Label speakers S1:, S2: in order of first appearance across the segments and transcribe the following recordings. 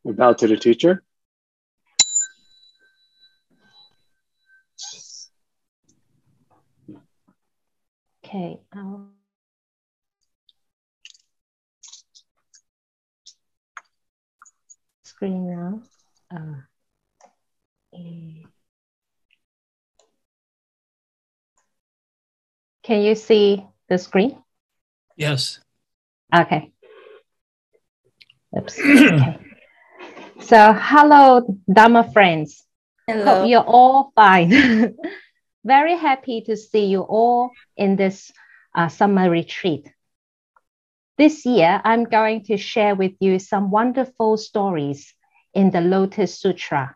S1: We bow to the teacher.
S2: Okay. Screen now. Can you see the screen?
S3: Yes.
S2: Okay. Oops. Okay. So, hello, Dharma friends.
S4: Hello.
S2: Hope you're all fine. Very happy to see you all in this summer retreat. This year, I'm going to share with you some wonderful stories in the Lotus Sutra.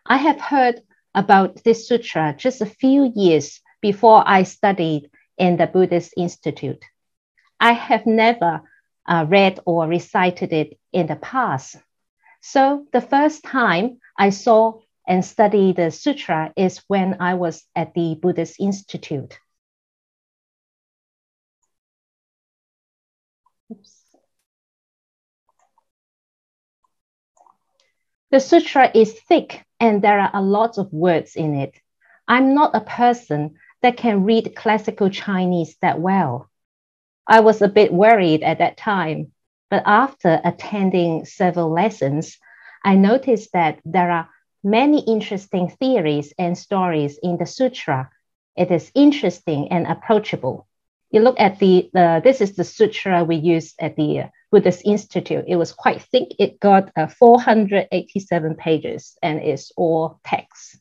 S2: I have heard about this sutra just a few years before I studied in the Buddhist Institute. I have never read or recited it in the past. So the first time I saw and studied the sutra is when I was at the Buddhist Institute. Oops. The sutra is thick and there are a lot of words in it. I'm not a person that can read classical Chinese that well. I was a bit worried at that time, but after attending several lessons, I noticed that there are many interesting theories and stories in the sutra. It is interesting and approachable. You look at this is the sutra we used at the Buddhist Institute. It was quite thick. It got 487 pages and it's all text.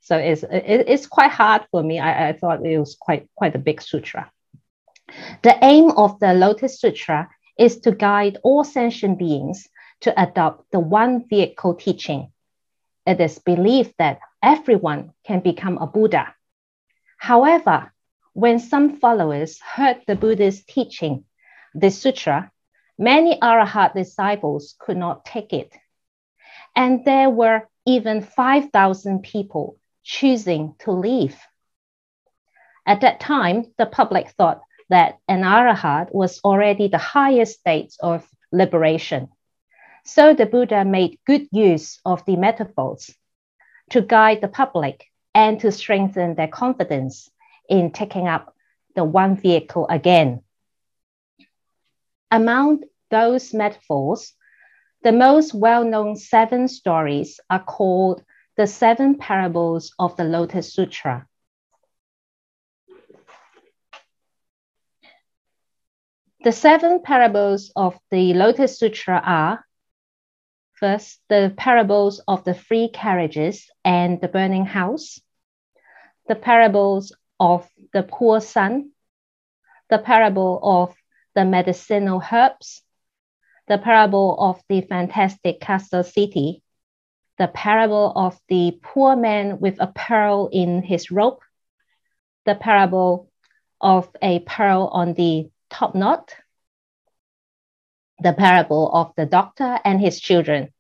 S2: So it's quite hard for me. I thought it was quite a big sutra. The aim of the Lotus Sutra is to guide all sentient beings to adopt the one vehicle teaching. It is believed that everyone can become a Buddha. However, when some followers heard the Buddha's teaching, the sutra, many Arahat disciples could not take it. And there were even 5,000 people choosing to leave. At that time, the public thought that an Arahat was already the highest state of liberation. So the Buddha made good use of the metaphors to guide the public and to strengthen their confidence in taking up the one vehicle again. Among those metaphors, the most well-known 7 stories are called the 7 parables of the Lotus Sutra. The 7 parables of the Lotus Sutra are, first, the parables of the 3 carriages and the burning house, the parables of the poor son, the parable of the medicinal herbs, the parable of the fantastic castle city, the parable of the poor man with a pearl in his robe, the parable of a pearl on the top knot, the parable of the doctor and his children.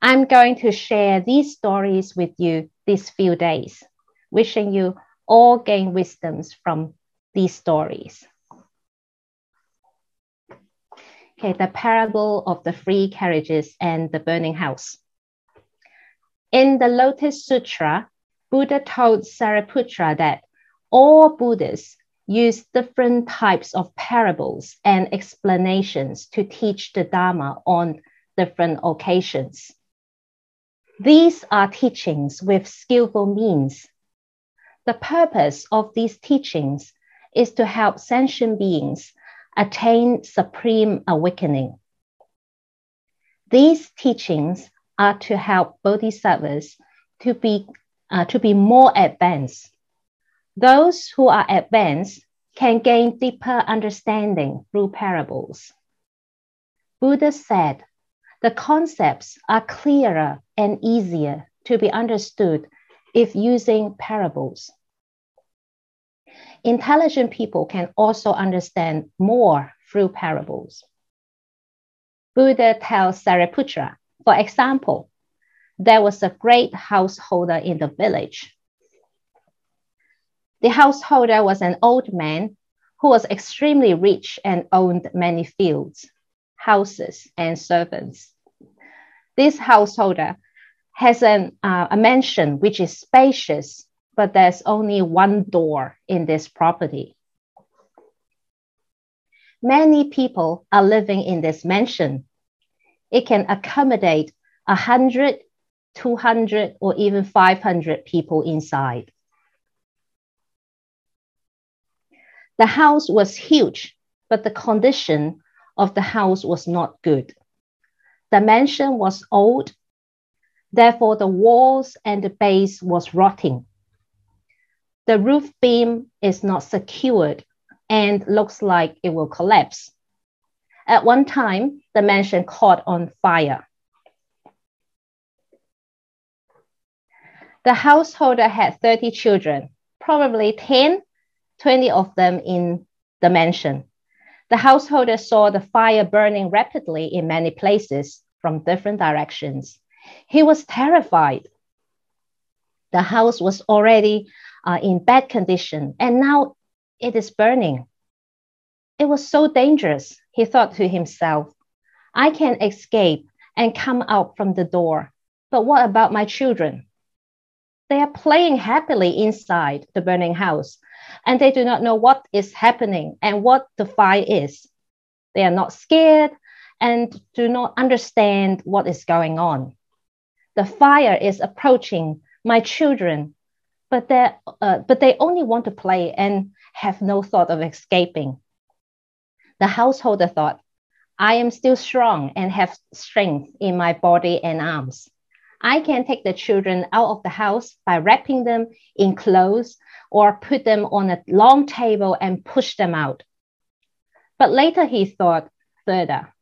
S2: I'm going to share these stories with you these few days, wishing you all gain wisdoms from these stories. Okay, the parable of the 3 carriages and the burning house. In the Lotus Sutra, Buddha told Sariputra that all Buddhists use different types of parables and explanations to teach the Dharma on different occasions. These are teachings with skillful means. The purpose of these teachings is to help sentient beings attain supreme awakening. These teachings are to help bodhisattvas to be more advanced. Those who are advanced can gain deeper understanding through parables. Buddha said, the concepts are clearer and easier to be understood if using parables. Intelligent people can also understand more through parables. Buddha tells Sariputra, for example, there was a great householder in the village. The householder was an old man who was extremely rich and owned many fields. houses, and servants. This householder has a mansion which is spacious, but there's only one door in this property. Many people are living in this mansion. It can accommodate 100, 200, or even 500 people inside. The house was huge, but the condition of the house was not good. The mansion was old, therefore the walls and the base was rotting. The roof beam is not secured and looks like it will collapse. At one time, the mansion caught on fire. The householder had 30 children, probably 10, 20 of them in the mansion. The householder saw the fire burning rapidly in many places from different directions. He was terrified. The house was already in bad condition, and now it is burning. It was so dangerous, he thought to himself. I can escape and come out from the door, but what about my children? They are playing happily inside the burning house, and they do not know what is happening and what the fire is. They are not scared and do not understand what is going on. The fire is approaching my children, but they only want to play and have no thought of escaping. The householder thought, I am still strong and have strength in my body and arms. I can take the children out of the house by wrapping them in clothes or put them on a long table and push them out. But later he thought further.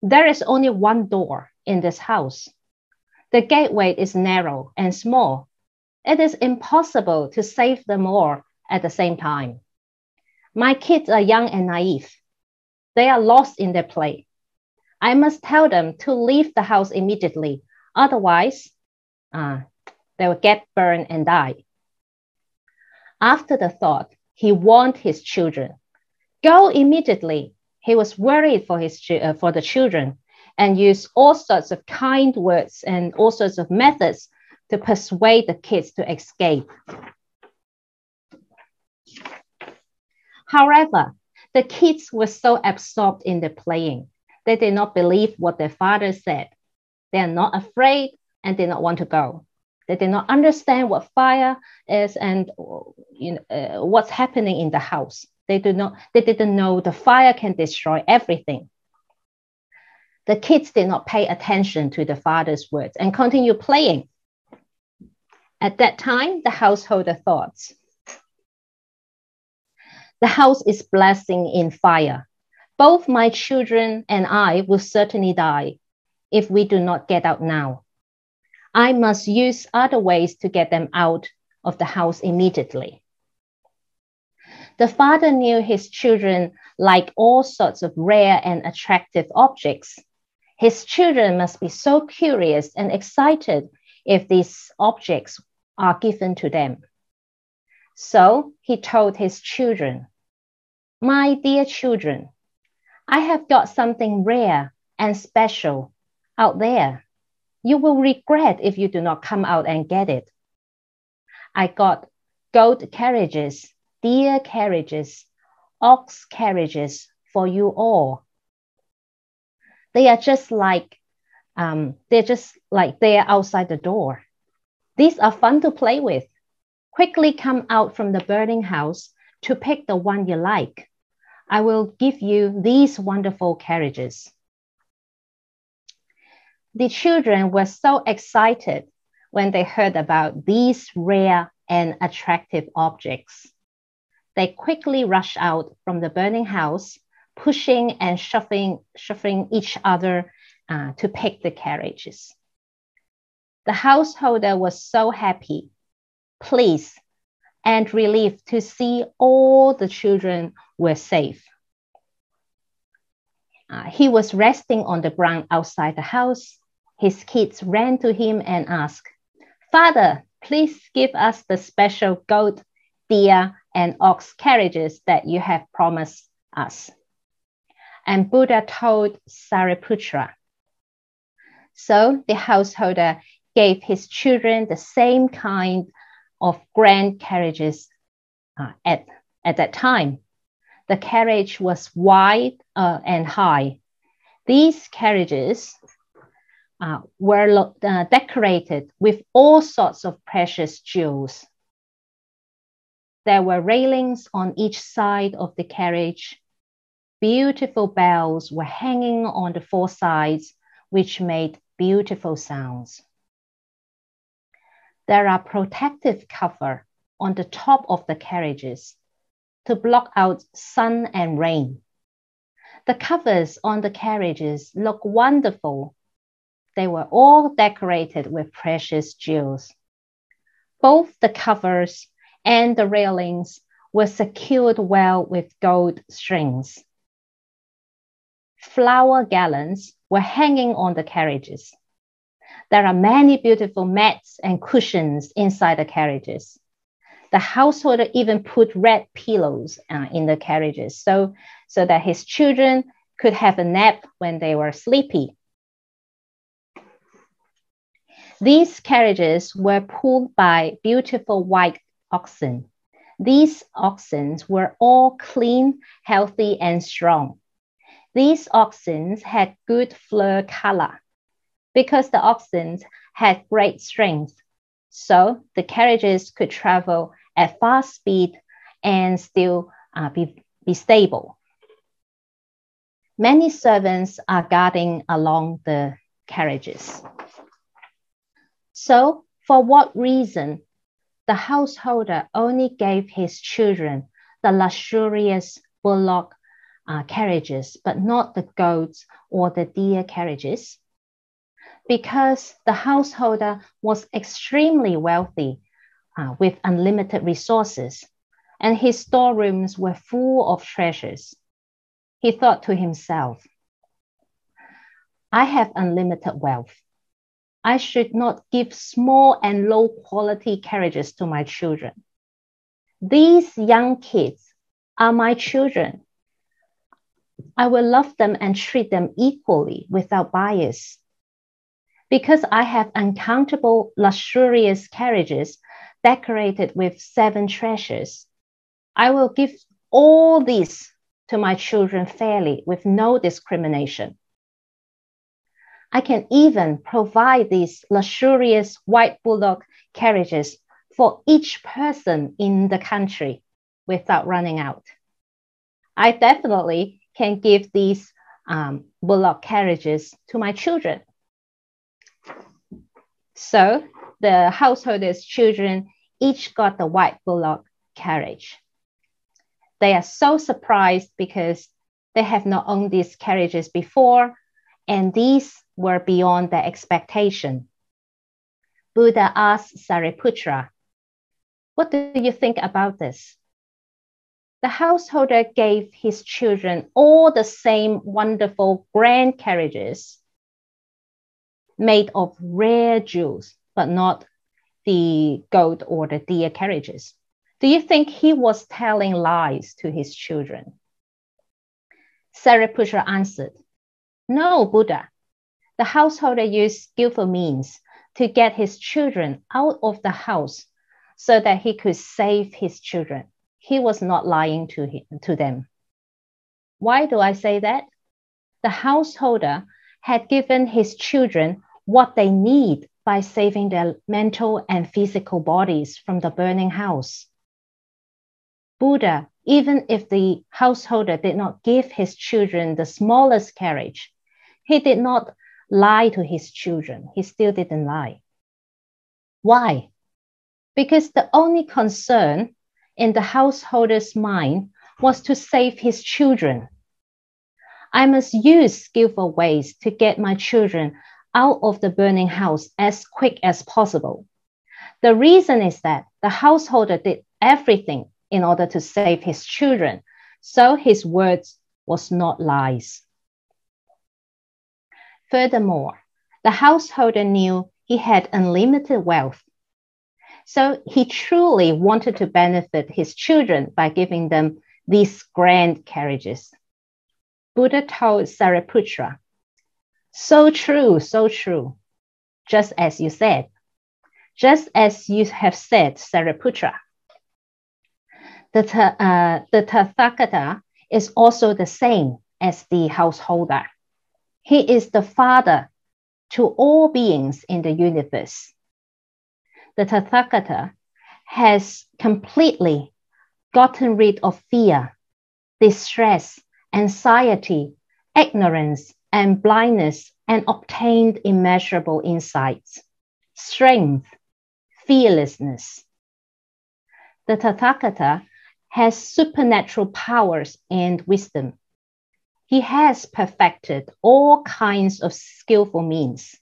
S2: There is only one door in this house. The gateway is narrow and small. It is impossible to save them all at the same time. My kids are young and naive. They are lost in their play. I must tell them to leave the house immediately. Otherwise, they will get burned and die. After the thought, he warned his children. Go immediately. He was worried for the children and used all sorts of kind words and all sorts of methods to persuade the kids to escape. However, the kids were so absorbed in their playing, they did not believe what their father said. They are not afraid and did not want to go. They did not understand what fire is and what's happening in the house. They didn't know the fire can destroy everything. The kids did not pay attention to the father's words and continued playing. At that time, the householder thought, the house is blazing in fire. Both my children and I will certainly die if we do not get out now. I must use other ways to get them out of the house immediately. The father knew his children like all sorts of rare and attractive objects. His children must be so curious and excited if these objects are given to them. So he told his children, my dear children, I have got something rare and special out there. You will regret if you do not come out and get it. I got goat carriages, deer carriages, ox carriages for you all. They are just like they are outside the door. These are fun to play with. Quickly come out from the burning house to pick the one you like. I will give you these wonderful carriages. The children were so excited when they heard about these rare and attractive objects. They quickly rushed out from the burning house, pushing and shoving each other to pick the carriages. The householder was so happy, pleased, and relieved to see all the children were safe. He was resting on the ground outside the house. His kids ran to him and asked, Father, please give us the special goat, deer, and ox carriages that you have promised us. and Buddha told Sariputra. So the householder gave his children the same kind of grand carriages at that time. The carriage was wide and high. These carriages were decorated with all sorts of precious jewels. There were railings on each side of the carriage. Beautiful bells were hanging on the four sides, which made beautiful sounds. There are protective covers on the top of the carriages to block out sun and rain. The covers on the carriages look wonderful. They were all decorated with precious jewels. Both the covers and the railings were secured well with gold strings. Flower garlands were hanging on the carriages. There are many beautiful mats and cushions inside the carriages. The householder even put red pillows in the carriages so that his children could have a nap when they were sleepy. These carriages were pulled by beautiful white oxen. These oxen were all clean, healthy, and strong. These oxen had good fur color because the oxen had great strength. So the carriages could travel at fast speed and still be stable. Many servants are guarding along the carriages. So for what reason the householder only gave his children the luxurious bullock carriages, but not the goats or the deer carriages? Because the householder was extremely wealthy with unlimited resources, and his storerooms were full of treasures. He thought to himself, I have unlimited wealth. I should not give small and low quality carriages to my children. These young kids are my children. I will love them and treat them equally without bias. Because I have uncountable luxurious carriages decorated with 7 treasures, I will give all these to my children fairly with no discrimination. I can even provide these luxurious white bullock carriages for each person in the country without running out. I definitely can give these bullock carriages to my children. So the householder's children each got the white bullock carriage. They are so surprised because they have not owned these carriages before, and these were beyond their expectation. Buddha asked Sariputra, what do you think about this? The householder gave his children all the same wonderful grand carriages made of rare jewels, but not the goat or the deer carriages. Do you think he was telling lies to his children? Sariputra answered, no, Buddha. The householder used skillful means to get his children out of the house so that he could save his children. He was not lying to them. Why do I say that? The householder had given his children what they need by saving their mental and physical bodies from the burning house. Buddha, even if the householder did not give his children the smallest carriage, he did not lie to his children. He still didn't lie. Why? Because the only concern in the householder's mind was to save his children. I must use skillful ways to get my children out of the burning house as quick as possible. The reason is that the householder did everything in order to save his children, so his words was not lies. Furthermore, the householder knew he had unlimited wealth, so he truly wanted to benefit his children by giving them these grand carriages. Buddha told Sariputra, so true, so true, just as you said. Just as you have said, Sariputra. The Tathagata is also the same as the householder. He is the father to all beings in the universe. The Tathagata has completely gotten rid of fear, distress, anxiety, ignorance, and blindness, and obtained immeasurable insights, strength, fearlessness. The Tathagata has supernatural powers and wisdom. He has perfected all kinds of skillful means.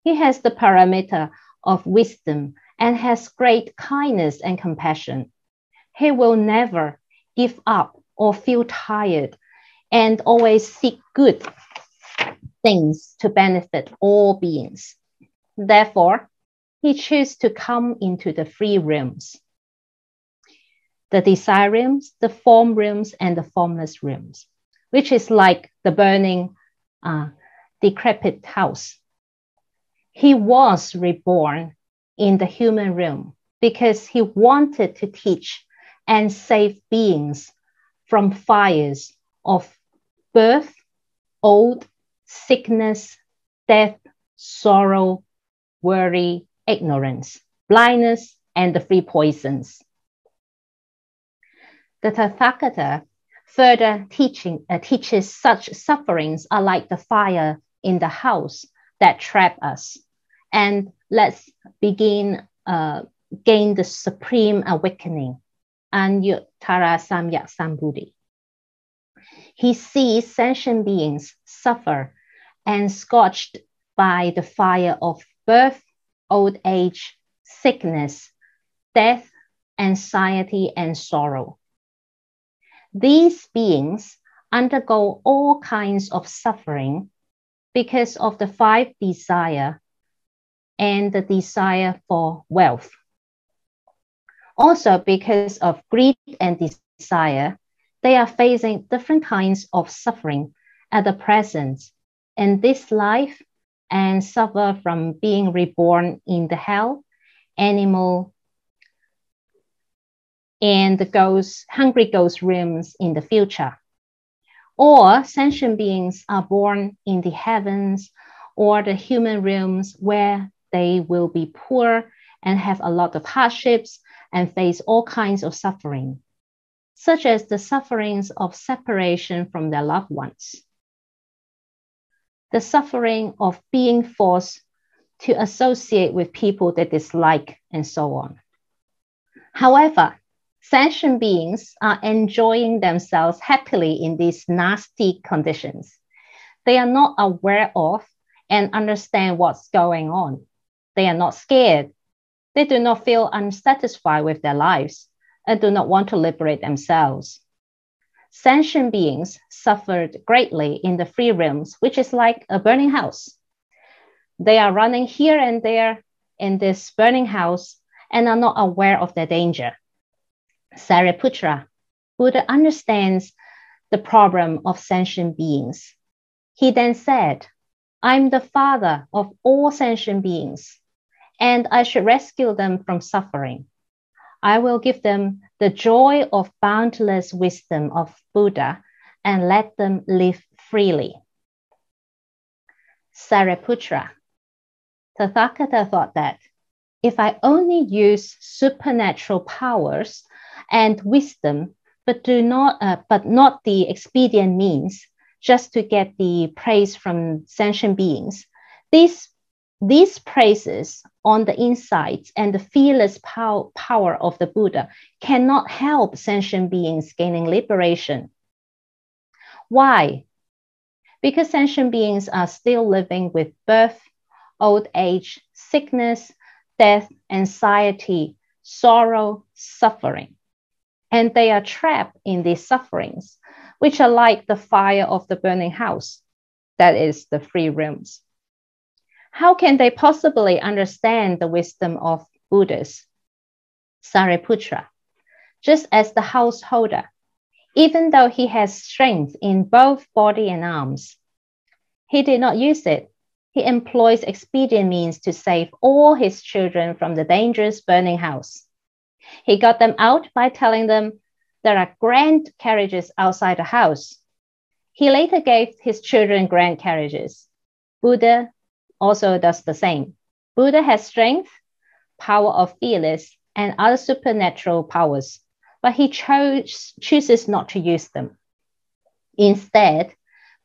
S2: He has the paramita of wisdom and has great kindness and compassion. He will never give up or feel tired and always seek good things to benefit all beings. Therefore, he chose to come into the three realms: the desire realms, the form realms, and the formless realms, which is like the burning, decrepit house. He was reborn in the human realm because he wanted to teach and save beings from fires of birth, old, sickness, death, sorrow, worry, ignorance, blindness, and the three poisons. The Tathagata further teaches such sufferings are like the fire in the house that trap us. And let's gain the supreme awakening, Anyuttara Samyak Sambuddhi. He sees sentient beings suffer and scorched by the fire of birth, old age, sickness, death, anxiety, and sorrow. These beings undergo all kinds of suffering because of the five desires and the desire for wealth. Also, because of greed and desire, they are facing different kinds of suffering at the present in this life and suffer from being reborn in the hell, animal, and the hungry ghost realms in the future. Or sentient beings are born in the heavens or the human realms where they will be poor and have a lot of hardships and face all kinds of suffering, such as the sufferings of separation from their loved ones, the suffering of being forced to associate with people they dislike, and so on. However, sentient beings are enjoying themselves happily in these nasty conditions. They are not aware of and understand what's going on. They are not scared. They do not feel unsatisfied with their lives and do not want to liberate themselves. Sentient beings suffered greatly in the three realms, which is like a burning house. They are running here and there in this burning house and are not aware of their danger. Sariputra, Buddha understands the problem of sentient beings. He then said, I'm the father of all sentient beings, and I should rescue them from suffering. I will give them the joy of boundless wisdom of Buddha and let them live freely. Sariputra, Tathagata thought that if I only use supernatural powers and wisdom, but not the expedient means, just to get the praise from sentient beings, these praises on the insides and the fearless power of the Buddha cannot help sentient beings gaining liberation. Why? Because sentient beings are still living with birth, old age, sickness, death, anxiety, sorrow, suffering. And they are trapped in these sufferings, which are like the fire of the burning house, that is the three realms. How can they possibly understand the wisdom of Buddhas? Sariputra, just as the householder, even though he has strength in both body and arms. He did not use it. He employs expedient means to save all his children from the dangerous burning house. He got them out by telling them there are grand carriages outside the house. He later gave his children grand carriages. Buddha also does the same. Buddha has strength, power of fearless, and other supernatural powers, but he chooses not to use them. Instead,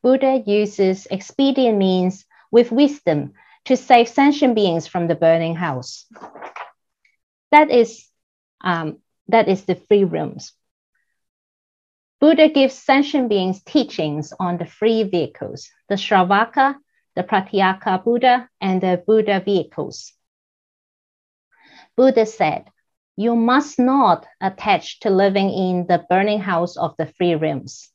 S2: Buddha uses expedient means with wisdom to save sentient beings from the burning house. That is the three realms. Buddha gives sentient beings teachings on the three vehicles, the Shravaka, the Pratyeka Buddha, and the Buddha vehicles. Buddha said, you must not attach to living in the burning house of the three realms.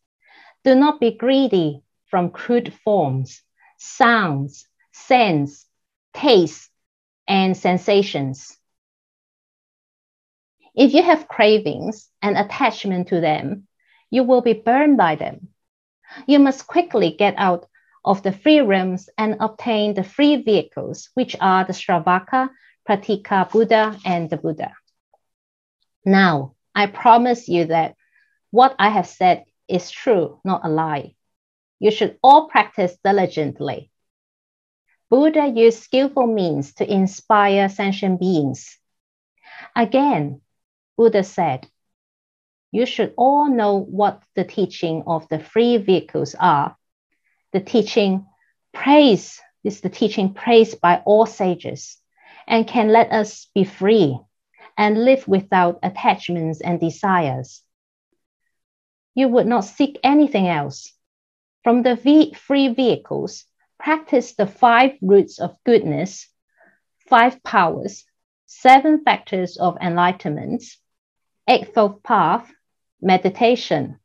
S2: Do not be greedy from crude forms, sounds, scents, tastes, and sensations. If you have cravings and attachment to them, you will be burned by them. You must quickly get out of the three realms and obtain the three vehicles, which are the Shravaka, Pratyeka Buddha, and the Buddha. Now, I promise you that what I have said is true, not a lie. You should all practice diligently. Buddha used skillful means to inspire sentient beings. Again, Buddha said, you should all know what the teaching of the three vehicles are. The teaching praised by all sages and can let us be free and live without attachments and desires. You would not seek anything else. From the three vehicles, practice the 5 roots of goodness, 5 powers, 7 factors of enlightenment, 8-fold path, meditation,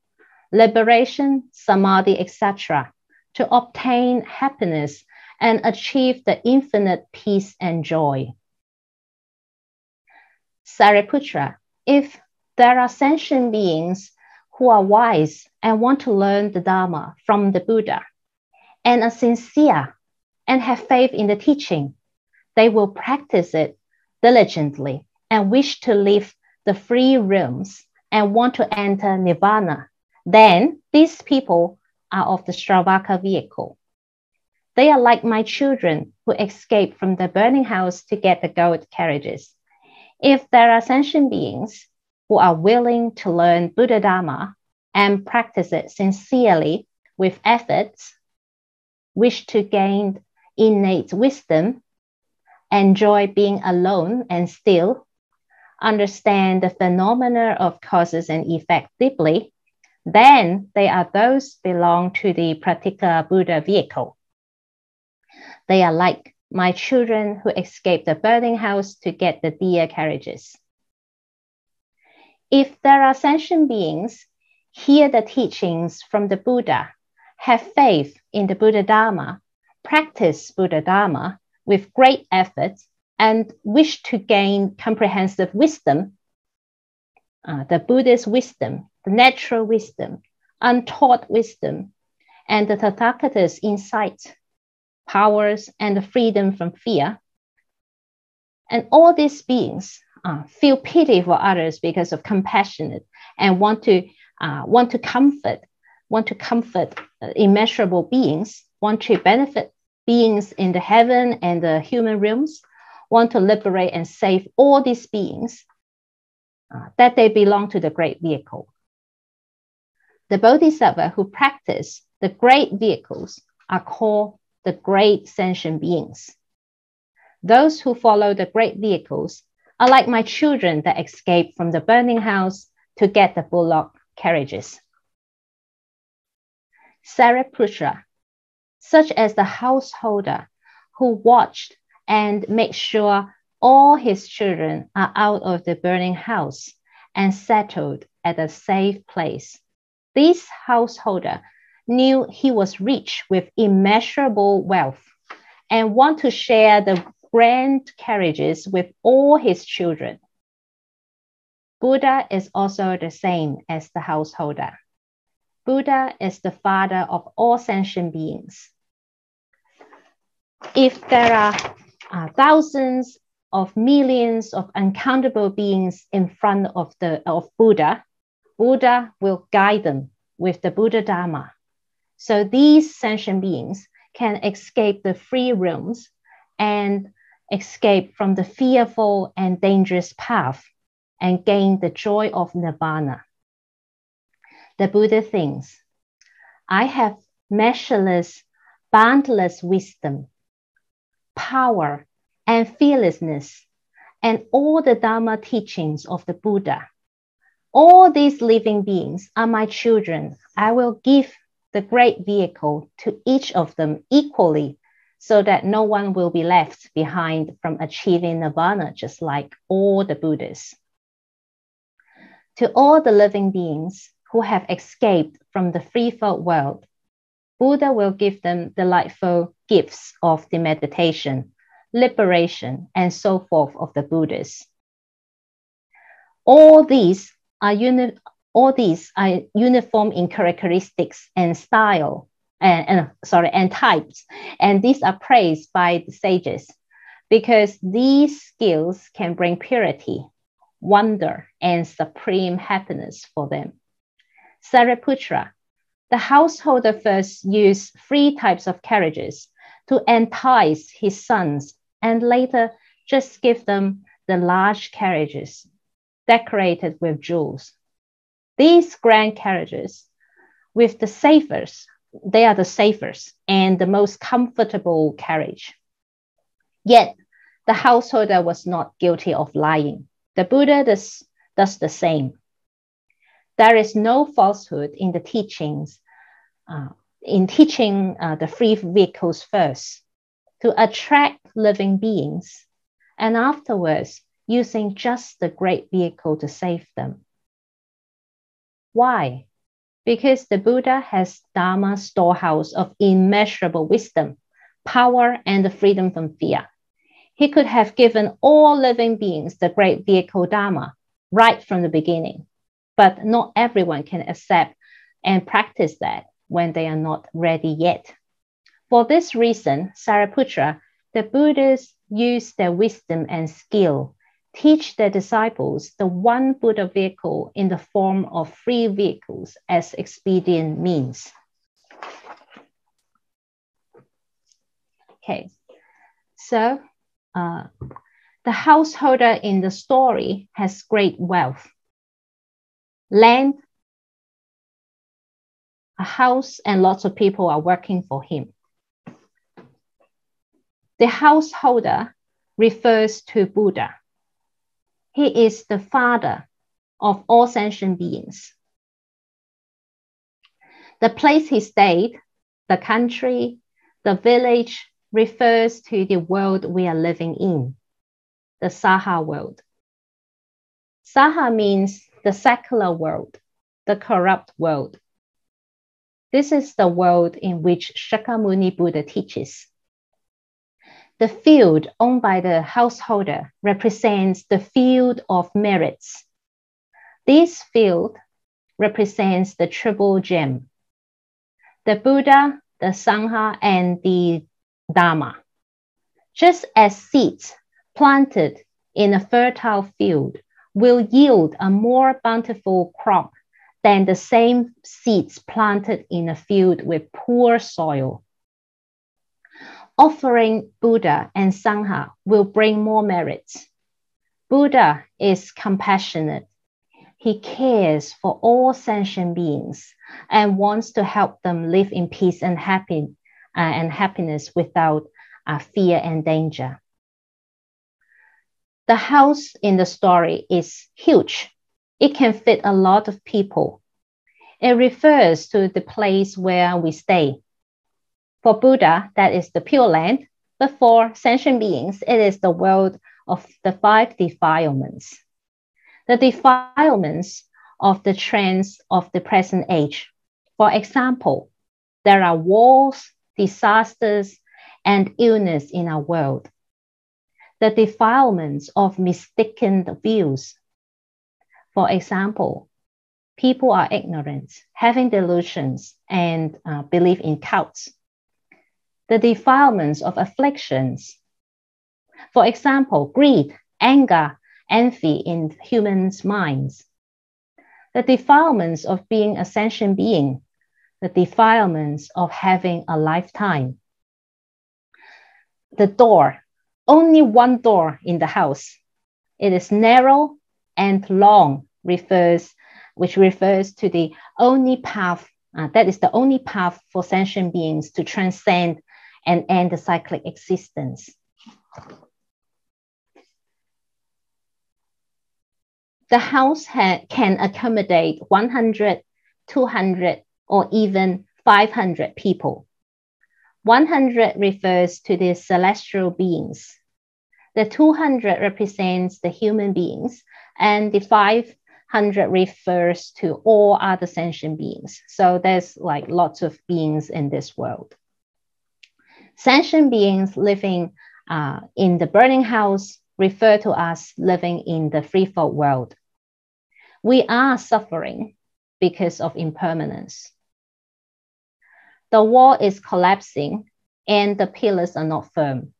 S2: liberation, samadhi, etc., to obtain happiness and achieve the infinite peace and joy. Sariputra, if there are sentient beings who are wise and want to learn the Dharma from the Buddha and are sincere and have faith in the teaching, they will practice it diligently and wish to leave the 3 realms and want to enter nirvana, then these people are of the Shravaka vehicle. They are like my children who escaped from the burning house to get the gold carriages. If there are sentient beings who are willing to learn Buddha Dharma and practice it sincerely with efforts, wish to gain innate wisdom, enjoy being alone and still, understand the phenomena of causes and effect deeply, then they are those belong to the Pratyeka Buddha vehicle. They are like my children who escaped the burning house to get the Deer Carriages. If there are sentient beings, hear the teachings from the Buddha, have faith in the Buddha Dharma, practice Buddha Dharma with great effort, and wish to gain comprehensive wisdom, the Buddhist wisdom, the natural wisdom, untaught wisdom, and the Tathagata's insight, powers, and the freedom from fear. And all these beings feel pity for others because of compassionate and want to comfort immeasurable beings, want to benefit beings in the heaven and the human realms, want to liberate and save all these beings, that they belong to the great vehicle. The Bodhisattva who practice the great vehicles are called the great sentient beings. Those who follow the great vehicles are like my children that escaped from the burning house to get the bullock carriages. Sariputra, such as the householder who watched and made sure all his children are out of the burning house and settled at a safe place. This householder knew he was rich with immeasurable wealth and want to share the grand carriages with all his children. Buddha is also the same as the householder. Buddha is the father of all sentient beings. If there are thousands of millions of uncountable beings in front of Buddha, Buddha will guide them with the Buddha Dharma. So these sentient beings can escape the three realms and escape from the fearful and dangerous path and gain the joy of nirvana. The Buddha thinks, I have measureless, boundless wisdom, power, and fearlessness, and all the Dharma teachings of the Buddha. All these living beings are my children. I will give the great vehicle to each of them equally so that no one will be left behind from achieving nirvana, just like all the Buddhas. To all the living beings who have escaped from the threefold world, Buddha will give them delightful gifts of the meditation, liberation, and so forth of the Buddhas. All these are uniform in characteristics and style, and types, and these are praised by the sages because these skills can bring purity, wonder, and supreme happiness for them. Sariputra, the householder first used 3 types of carriages to entice his sons and later just give them the large carriages decorated with jewels. These grand carriages with the safest, they are the safest and the most comfortable carriage. Yet the householder was not guilty of lying. The Buddha does the same. There is no falsehood in the teachings, in teaching the 3 vehicles first to attract living beings, and afterwards using just the great vehicle to save them. Why? Because the Buddha has Dharma storehouse of immeasurable wisdom, power, and the freedom from fear. He could have given all living beings the great vehicle Dharma right from the beginning, but not everyone can accept and practice that when they are not ready yet. For this reason, Sariputra, the Buddhas use their wisdom and skill, teach their disciples the one Buddha vehicle in the form of 3 vehicles as expedient means. Okay, so the householder in the story has great wealth, land, a house, and lots of people are working for him. The householder refers to Buddha. He is the father of all sentient beings. The place he stayed, the country, the village refers to the world we are living in, the Saha world. Saha means the secular world, the corrupt world. This is the world in which Shakyamuni Buddha teaches. The field owned by the householder represents the field of merits. This field represents the triple gem, the Buddha, the Sangha, and the Dharma. Just as seeds planted in a fertile field will yield a more bountiful crop than the same seeds planted in a field with poor soil. Offering Buddha and Sangha will bring more merits. Buddha is compassionate. He cares for all sentient beings and wants to help them live in peace and happiness without fear and danger. The house in the story is huge. It can fit a lot of people. It refers to the place where we stay. For Buddha, that is the Pure Land, but for sentient beings, it is the world of the 5 defilements. The defilements of the trends of the present age. For example, there are wars, disasters, and illness in our world. The defilements of mistaken views. For example, people are ignorant, having delusions, and believe in cults. The defilements of afflictions, for example, greed, anger, envy in humans' minds. The defilements of being a sentient being, the defilements of having a lifetime. The door, only one door in the house. It is narrow and long, which refers to the only path, that is the only path for sentient beings to transcend and end the cyclic existence. The house can accommodate 100, 200, or even 500 people. 100 refers to the celestial beings. The 200 represents the human beings, and the 500 refers to all other sentient beings. So there's like lots of beings in this world. Sentient beings living in the burning house refer to us living in the threefold world. We are suffering because of impermanence. The wall is collapsing and the pillars are not firm.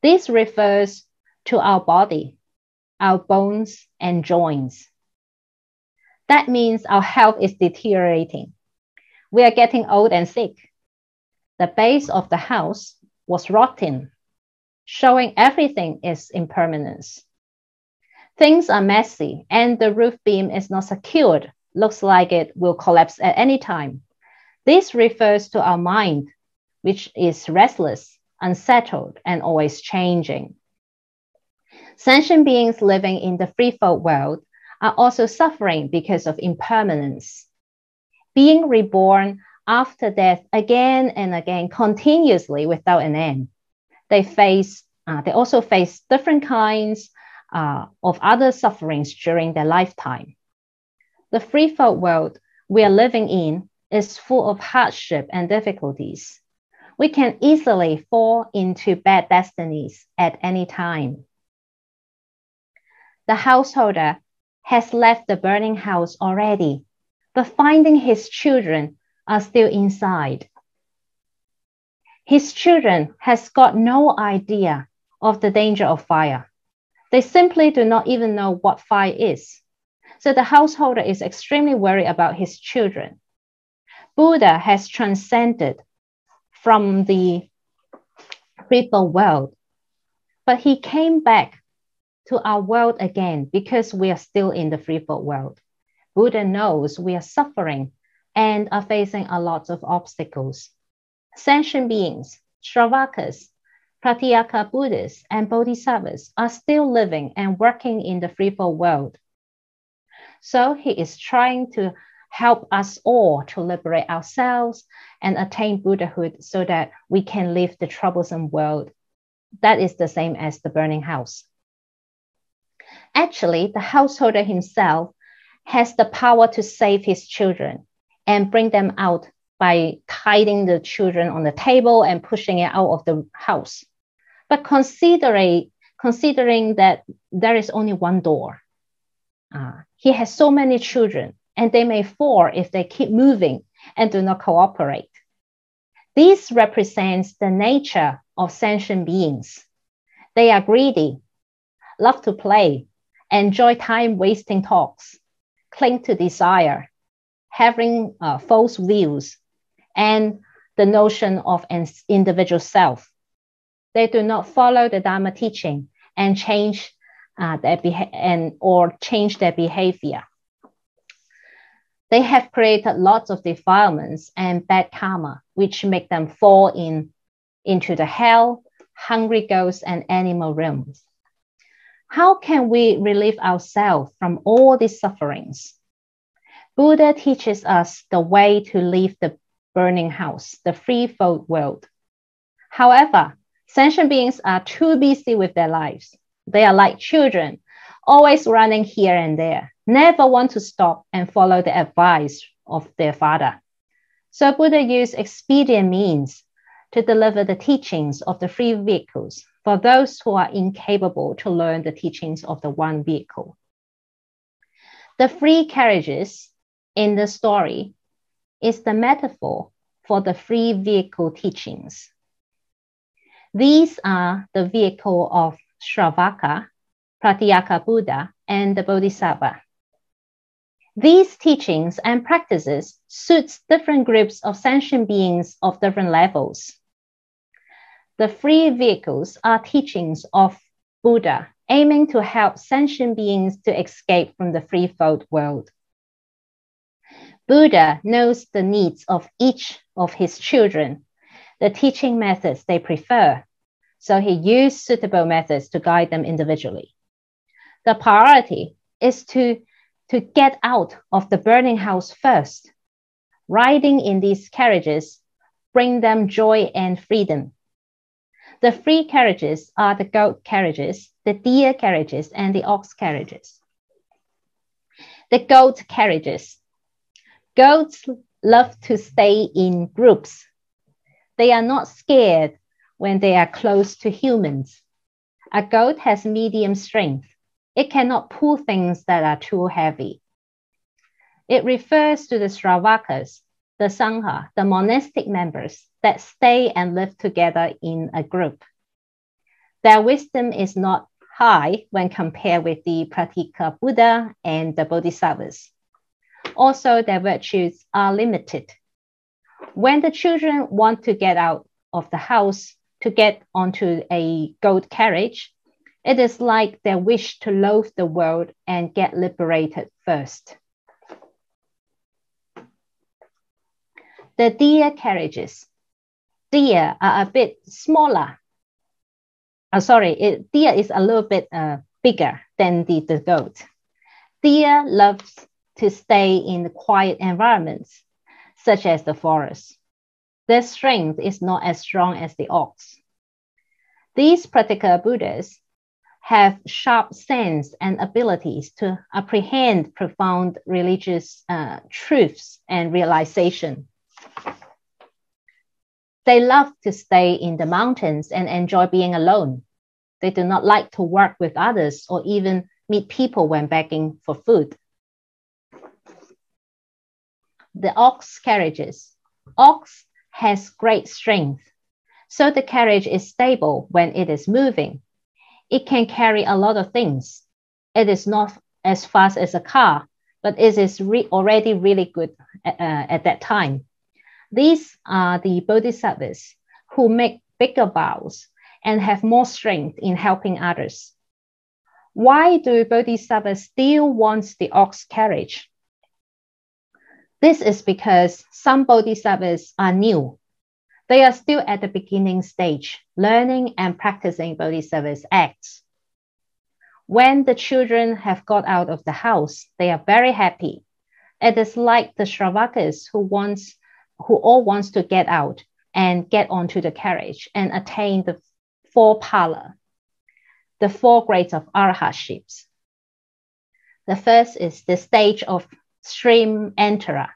S2: This refers to our body, our bones and joints. That means our health is deteriorating. We are getting old and sick. The base of the house was rotting, showing everything is impermanence. Things are messy and the roof beam is not secured. Looks like it will collapse at any time. This refers to our mind, which is restless, unsettled, and always changing. Sentient beings living in the threefold world are also suffering because of impermanence. Being reborn after death again and again, continuously without an end. They also face different kinds of other sufferings during their lifetime. The threefold world we are living in is full of hardship and difficulties. We can easily fall into bad destinies at any time. The householder has left the burning house already, but finding his children are still inside. His children has got no idea of the danger of fire. They simply do not even know what fire is. So the householder is extremely worried about his children. Buddha has transcended from the threefold world, but he came back to our world again because we are still in the threefold world. Buddha knows we are suffering and are facing a lot of obstacles. Sentient beings, Shravakas, Pratyeka Buddhists, and Bodhisattvas are still living and working in the threefold world. So he is trying to help us all to liberate ourselves and attain Buddhahood so that we can leave the troublesome world. That is the same as the burning house. Actually, the householder himself has the power to save his children and bring them out by hiding the children on the table and pushing it out of the house. But considering that there is only one door, he has so many children and they may fall if they keep moving and do not cooperate. This represents the nature of sentient beings. They are greedy, love to play, enjoy time-wasting talks, cling to desire, having false views, and the notion of an individual self. They do not follow the Dharma teaching and change their behavior. They have created lots of defilements and bad karma, which make them fall into the hell, hungry ghosts, and animal realms. How can we relieve ourselves from all these sufferings? Buddha teaches us the way to leave the burning house, the threefold world. However, sentient beings are too busy with their lives. They are like children, always running here and there, never want to stop and follow the advice of their father. So Buddha used expedient means to deliver the teachings of the three vehicles for those who are incapable to learn the teachings of the one vehicle. The three carriages in the story is the metaphor for the three vehicle teachings. These are the vehicle of Shravaka, Pratyeka Buddha, and the Bodhisattva. These teachings and practices suit different groups of sentient beings of different levels. The three vehicles are teachings of Buddha, aiming to help sentient beings to escape from the threefold world. Buddha knows the needs of each of his children, the teaching methods they prefer, so he used suitable methods to guide them individually. The priority is to get out of the burning house first. Riding in these carriages bring them joy and freedom. The three carriages are the goat carriages, the deer carriages, and the ox carriages. The goat carriages. Goats love to stay in groups. They are not scared when they are close to humans. A goat has medium strength. It cannot pull things that are too heavy. It refers to the Shravakas, the Sangha, the monastic members that stay and live together in a group. Their wisdom is not high when compared with the Pratyeka Buddha and the Bodhisattvas. Also, their virtues are limited. When the children want to get out of the house to get onto a goat carriage, it is like their wish to loathe the world and get liberated first. The deer carriages. Deer are a bit smaller. Deer is a little bit bigger than the goat. Deer loves to stay in quiet environments, such as the forest. Their strength is not as strong as the ox. These Pratyeka Buddhas have sharp sense and abilities to apprehend profound religious truths and realization. They love to stay in the mountains and enjoy being alone. They do not like to work with others or even meet people when begging for food. The ox carriages. Ox has great strength, so the carriage is stable when it is moving. It can carry a lot of things. It is not as fast as a car, but it is already really good at that time. These are the bodhisattvas who make bigger vows and have more strength in helping others. Why do bodhisattvas still want the ox carriage? This is because some bodhisattvas are new. They are still at the beginning stage, learning and practicing bodhisattvas acts. When the children have got out of the house, they are very happy. It is like the Shravakas who all wants to get out and get onto the carriage and attain the four pala, the four grades of arahatships. The first is the stage of stream enterer.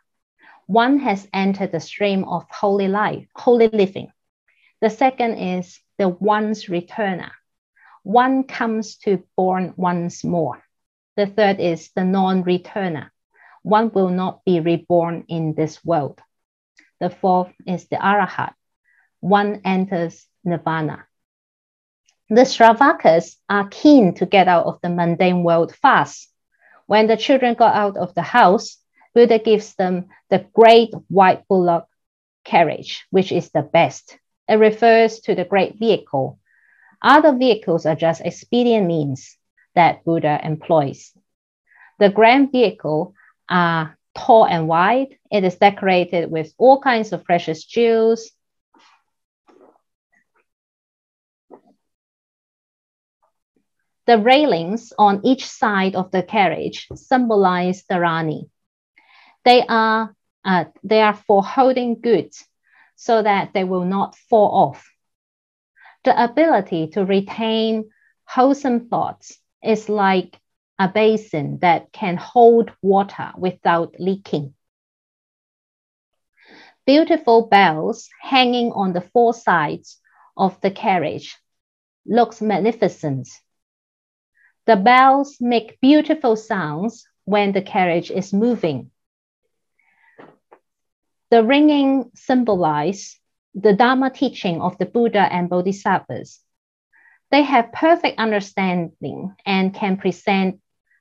S2: One has entered the stream of holy life, holy living. The second is the once returner. One comes to born once more. The third is the non-returner. One will not be reborn in this world. The fourth is the arahat. One enters nirvana. The Shravakas are keen to get out of the mundane world fast. When the children got out of the house, Buddha gives them the great white bullock carriage, which is the best. It refers to the great vehicle. Other vehicles are just expedient means that Buddha employs. The grand vehicle are tall and wide. It is decorated with all kinds of precious jewels. The railings on each side of the carriage symbolize the Rani. They are for holding goods so that they will not fall off. The ability to retain wholesome thoughts is like a basin that can hold water without leaking. Beautiful bells hanging on the four sides of the carriage looks magnificent. The bells make beautiful sounds when the carriage is moving. The ringing symbolizes the Dharma teaching of the Buddha and Bodhisattvas. They have perfect understanding and can present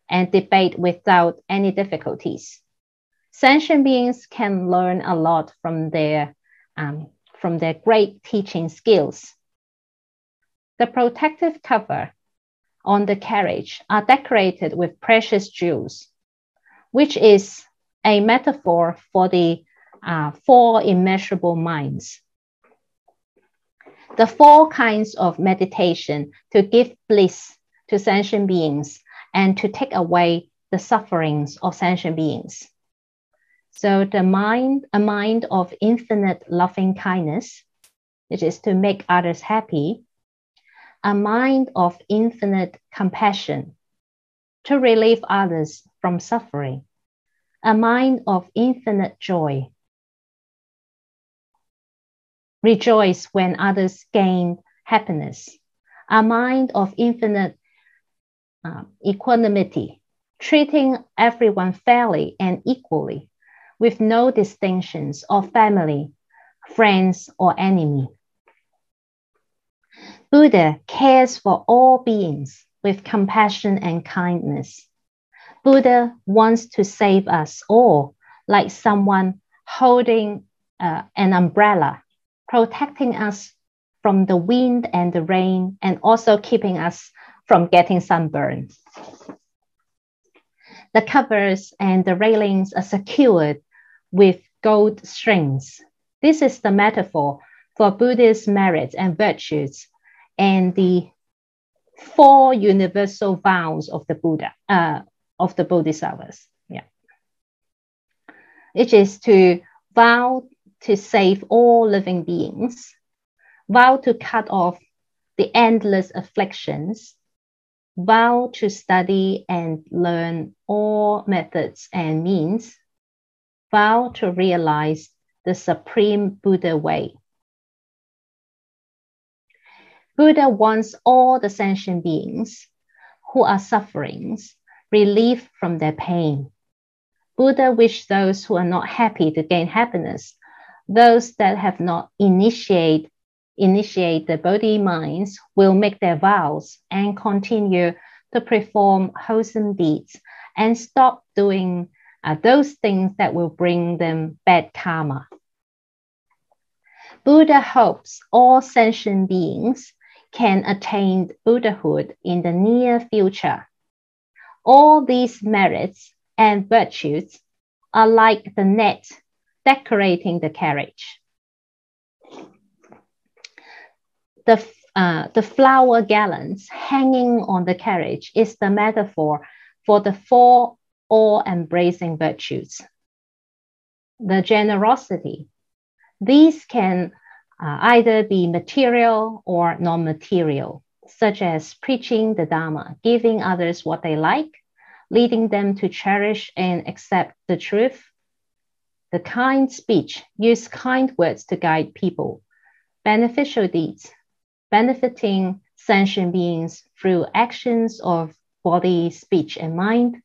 S2: and debate without any difficulties. Sentient beings can learn a lot from their great teaching skills. The protective cover on the carriage are decorated with precious jewels, which is a metaphor for the four immeasurable minds. The four kinds of meditation to give bliss to sentient beings and to take away the sufferings of sentient beings. So a mind of infinite loving kindness, which is to make others happy. A mind of infinite compassion, to relieve others from suffering. A mind of infinite joy. Rejoice when others gain happiness. A mind of infinite equanimity, treating everyone fairly and equally, with no distinctions of family, friends, or enemy. Buddha cares for all beings with compassion and kindness. Buddha wants to save us all, like someone holding an umbrella, protecting us from the wind and the rain, and also keeping us from getting sunburned. The covers and the railings are secured with gold strings. This is the metaphor for Buddhist merits and virtues and the four universal vows of the Buddha, of the Bodhisattvas. Yeah. It is to vow to save all living beings, vow to cut off the endless afflictions, vow to study and learn all methods and means, vow to realize the supreme Buddha way. Buddha wants all the sentient beings who are suffering relief from their pain. Buddha wishes those who are not happy to gain happiness, those that have not initiate the Bodhi minds will make their vows and continue to perform wholesome deeds and stop doing those things that will bring them bad karma. Buddha hopes all sentient beings can attain Buddhahood in the near future. All these merits and virtues are like the net decorating the carriage. The flower garlands hanging on the carriage is the metaphor for the four all-embracing virtues. The generosity. These can either be material or non-material, such as preaching the Dharma, giving others what they like, leading them to cherish and accept the truth. The kind speech, use kind words to guide people. Beneficial deeds, benefiting sentient beings through actions of body, speech, and mind.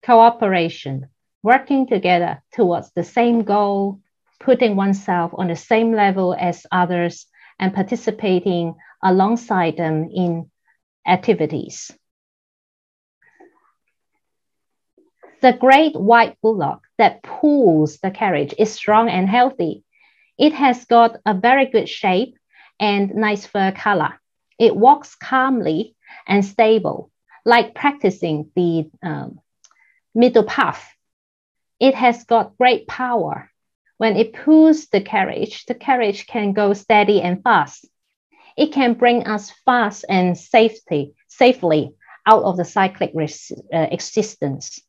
S2: Cooperation, working together towards the same goal, putting oneself on the same level as others and participating alongside them in activities. The great white bullock that pulls the carriage is strong and healthy. It has got a very good shape and nice fur color. It walks calmly and stable, like practicing the middle path. It has got great power. When it pulls the carriage can go steady and fast. It can bring us fast and safely out of the cyclic existence.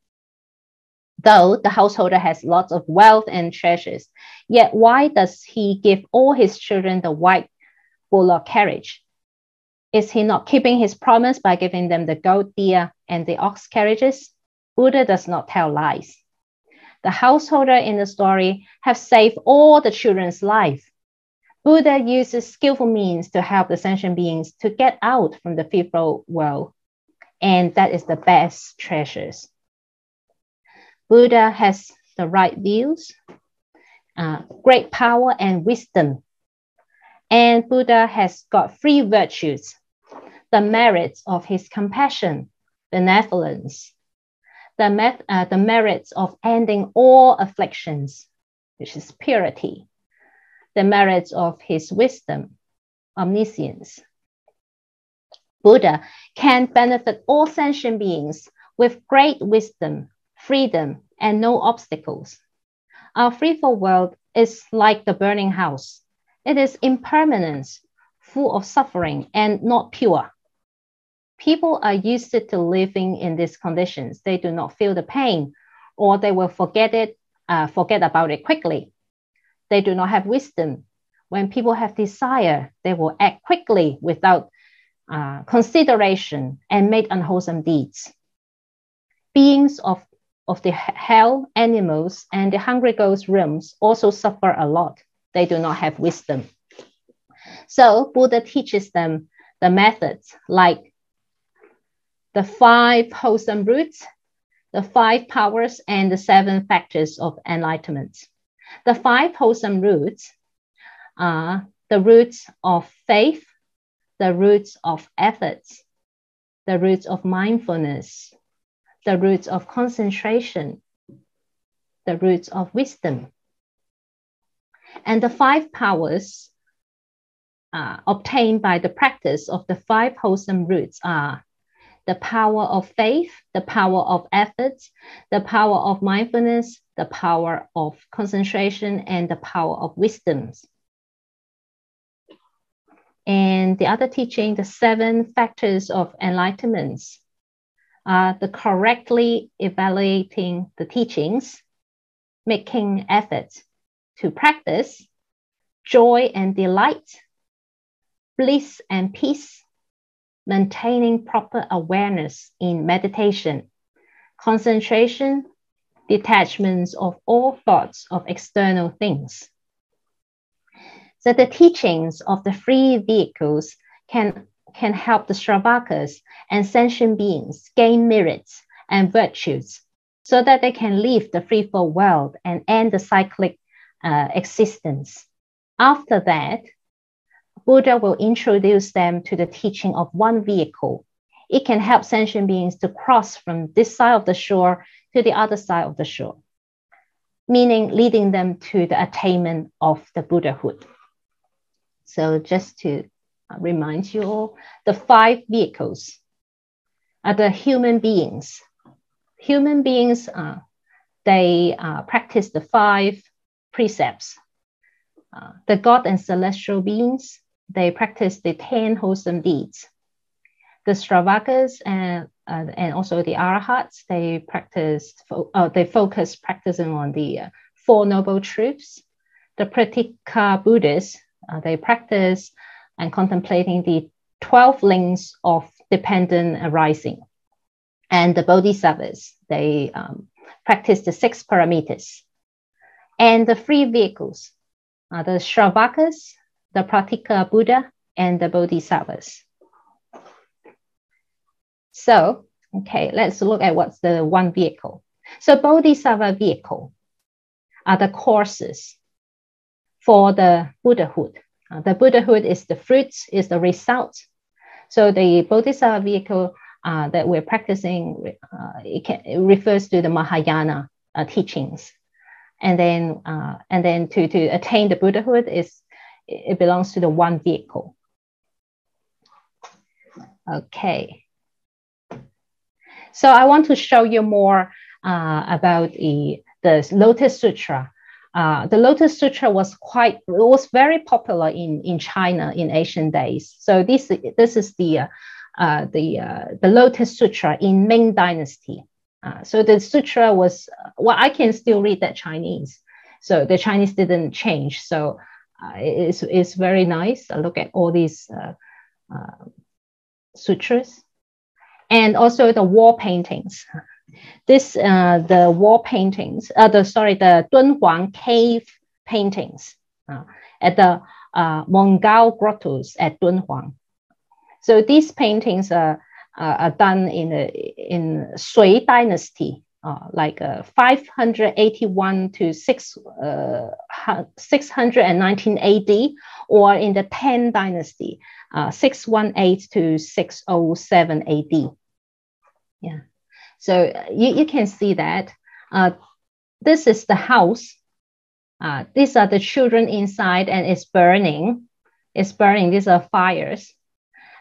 S2: Though the householder has lots of wealth and treasures, yet why does he give all his children the white bullock carriage? Is he not keeping his promise by giving them the goat, deer, and the ox carriages? Buddha does not tell lies. The householder in the story have saved all the children's life. Buddha uses skillful means to help the sentient beings to get out from the fearful world, and that is the best treasures. Buddha has the right views. great power and wisdom. And Buddha has got 3 virtues: the merits of his compassion, benevolence, the merits of ending all afflictions, which is purity, the merits of his wisdom, omniscience. Buddha can benefit all sentient beings with great wisdom, freedom, and no obstacles. Our threefold world is like the burning house. It is impermanent, full of suffering, and not pure. People are used to living in these conditions. They do not feel the pain, or they will forget about it quickly. They do not have wisdom. When people have desire, they will act quickly without consideration and make unwholesome deeds. Beings of the hell, animals, and the hungry ghost realms also suffer a lot. They do not have wisdom. So Buddha teaches them the methods like the 5 wholesome roots, the 5 powers, and the 7 factors of enlightenment. The 5 wholesome roots are the roots of faith, the roots of efforts, the roots of mindfulness, the roots of concentration, the roots of wisdom. And the 5 powers obtained by the practice of the 5 wholesome roots are the power of faith, the power of efforts, the power of mindfulness, the power of concentration, and the power of wisdom. And the other teaching, the 7 factors of enlightenment, are the correctly evaluating the teachings, making efforts to practice, joy and delight, bliss and peace, maintaining proper awareness in meditation, concentration, detachments of all thoughts of external things. So the teachings of the 3 vehicles can help the Shravakas and sentient beings gain merits and virtues so that they can leave the threefold world and end the cyclic existence. After that, Buddha will introduce them to the teaching of 1 vehicle. It can help sentient beings to cross from this side of the shore to the other side of the shore, meaning leading them to the attainment of the Buddhahood. So just to remind you all, the 5 vehicles are the human beings. Human beings, they practice the 5 precepts. The God and celestial beings, they practice the 10 wholesome deeds. The Shravakas and also the Arahats, they focus practicing on the 4 noble truths. The Pratika Buddhists, they practice and contemplating the 12 links of dependent arising. And the Bodhisattvas, they practice the 6 paramitas. And the 3 vehicles, the Shravakas, the Pratika Buddha, and the Bodhisattvas. So, okay, let's look at what's the 1 vehicle. So Bodhisattva vehicle are the courses for the Buddhahood. The Buddhahood is the fruits, is the result. So the Bodhisattva vehicle that we're practicing, it refers to the Mahayana teachings. And then to attain the Buddhahood, it belongs to the 1 vehicle. Okay. So I want to show you more about the Lotus Sutra. The Lotus Sutra was very popular in China in ancient days. So this is the Lotus Sutra in Ming Dynasty. So the sutra was, I can still read that Chinese. So the Chinese didn't change. So it's very nice. I look at all these sutras. And also the wall paintings. The wall paintings, the Dunhuang cave paintings at the Mongao grottos at Dunhuang. So these paintings are done in Sui dynasty. like 581 to 619 AD, or in the Tang Dynasty, 618 to 607 AD. Yeah, so you can see that. This is the house. These are the children inside, and it's burning. It's burning. These are fires.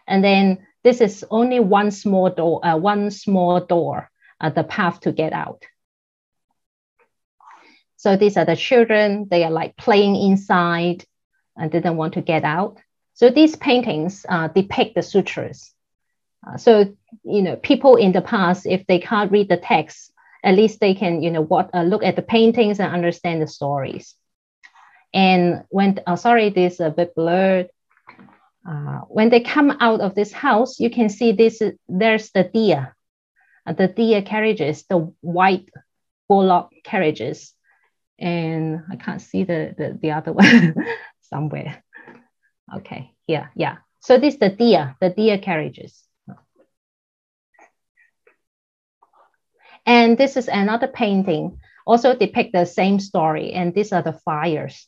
S2: And then this is only one small door, the path to get out. So these are the children. They are like playing inside and didn't want to get out. So these paintings depict the sutras. So, people in the past, if they can't read the text, at least they can, look at the paintings and understand the stories. And when, sorry, this is a bit blurred. When they come out of this house, you can see there's the deer carriages, the white bullock carriages. And I can't see the other one somewhere. Okay, here, yeah. So this is the deer carriages. And this is another painting, also depict the same story. And these are the fires.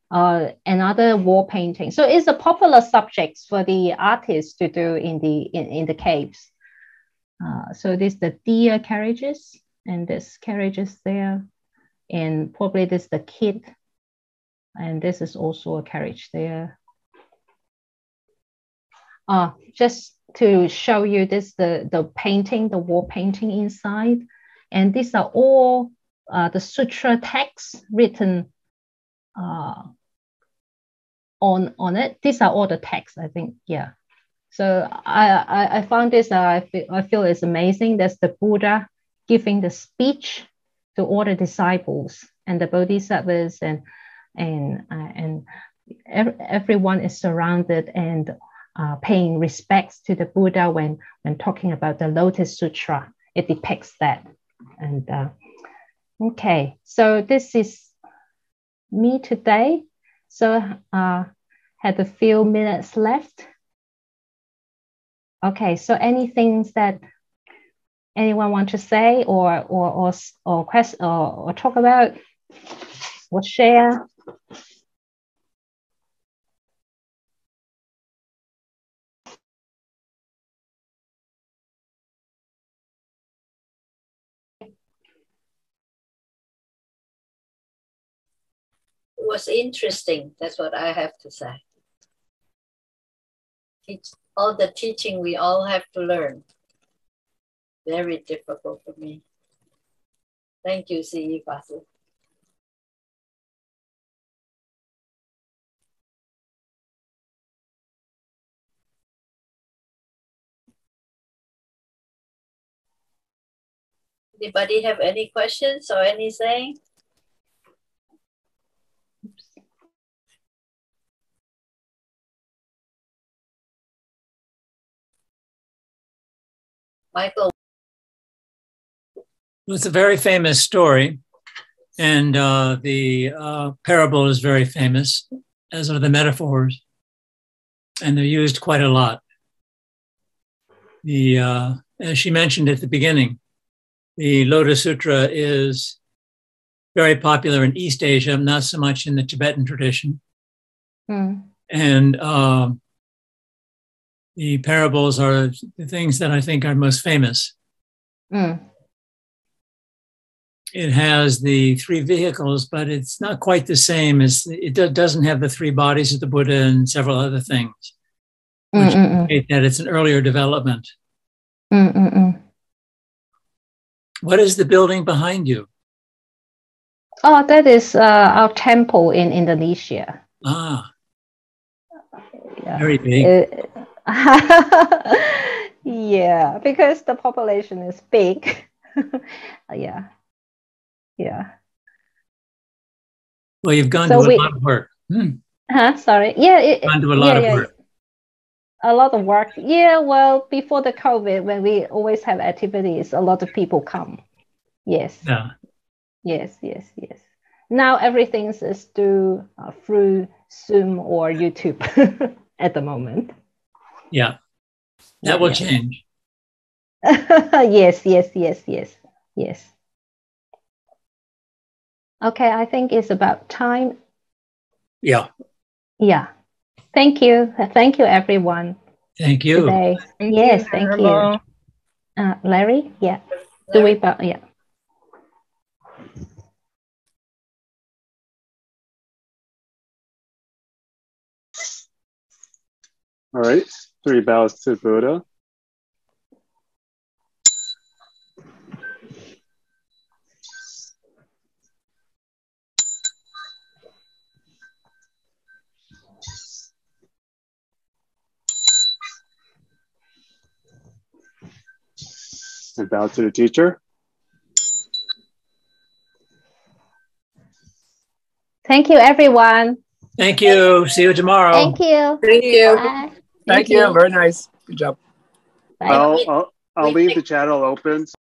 S2: Another wall painting. So it's a popular subject for the artists to do in the caves. So this is the deer carriages, and this carriages there, and probably this is the kid, and this is also a carriage there. Just to show you this, the painting, the wall painting inside, and these are all the sutra texts written on it. These are all the texts, I think. Yeah. So I found this. I feel it's amazing. That's the Buddha giving the speech to all the disciples and the bodhisattvas, and everyone is surrounded and paying respects to the Buddha when talking about the Lotus Sutra. It depicts that. And okay, so this is me today. So had a few minutes left. Okay, so anything that anyone want to say or question or talk about or share?
S1: It was interesting. That's what I have to say. All the teaching we all have to learn. Very difficult for me. Thank you, Shi-Yi Basu. Anybody have any questions or anything? Michael.
S3: It's a very famous story, and the parable is very famous, as are the metaphors, and they're used quite a lot. As she mentioned at the beginning, the Lotus Sutra is very popular in East Asia, not so much in the Tibetan tradition. And the parables are the things that I think are most famous. It has the three vehicles, but it's not quite the same as it doesn't have the three bodies of the Buddha and several other things, which indicate that it's an earlier development. What is the building behind you?
S2: Oh, that is our temple in Indonesia.
S3: Ah,
S2: yeah.
S3: Very big.
S2: Yeah, because the population is big. Yeah.
S3: Well, you've gone to a lot of work.
S2: Sorry. Yeah.
S3: Gone to a lot of work.
S2: A lot of work. Yeah. Well, before the COVID, when we always have activities, a lot of people come. Yes.
S3: Yeah.
S2: Yes. Now everything is through Zoom or YouTube at the moment.
S3: Yeah. That will change.
S2: Yes, yes, yes, yes, yes. Okay, I think it's about time.
S3: Yeah.
S2: Yeah. Thank you. Thank you, everyone.
S3: Thank you.
S2: Today.
S4: Thank
S2: Yes,
S4: you,
S2: thank
S4: Venerable.
S2: you. Larry? Yeah. Do
S1: Larry?
S2: we? Yeah.
S5: All right. 3 bows to Buddha. And bow to the teacher.
S2: Thank you, everyone.
S3: Thank you. See you tomorrow.
S2: Thank you.
S4: Thank you.
S2: Bye.
S4: Thank you. Very nice. Good job.
S2: Bye.
S5: I'll leave the channel open.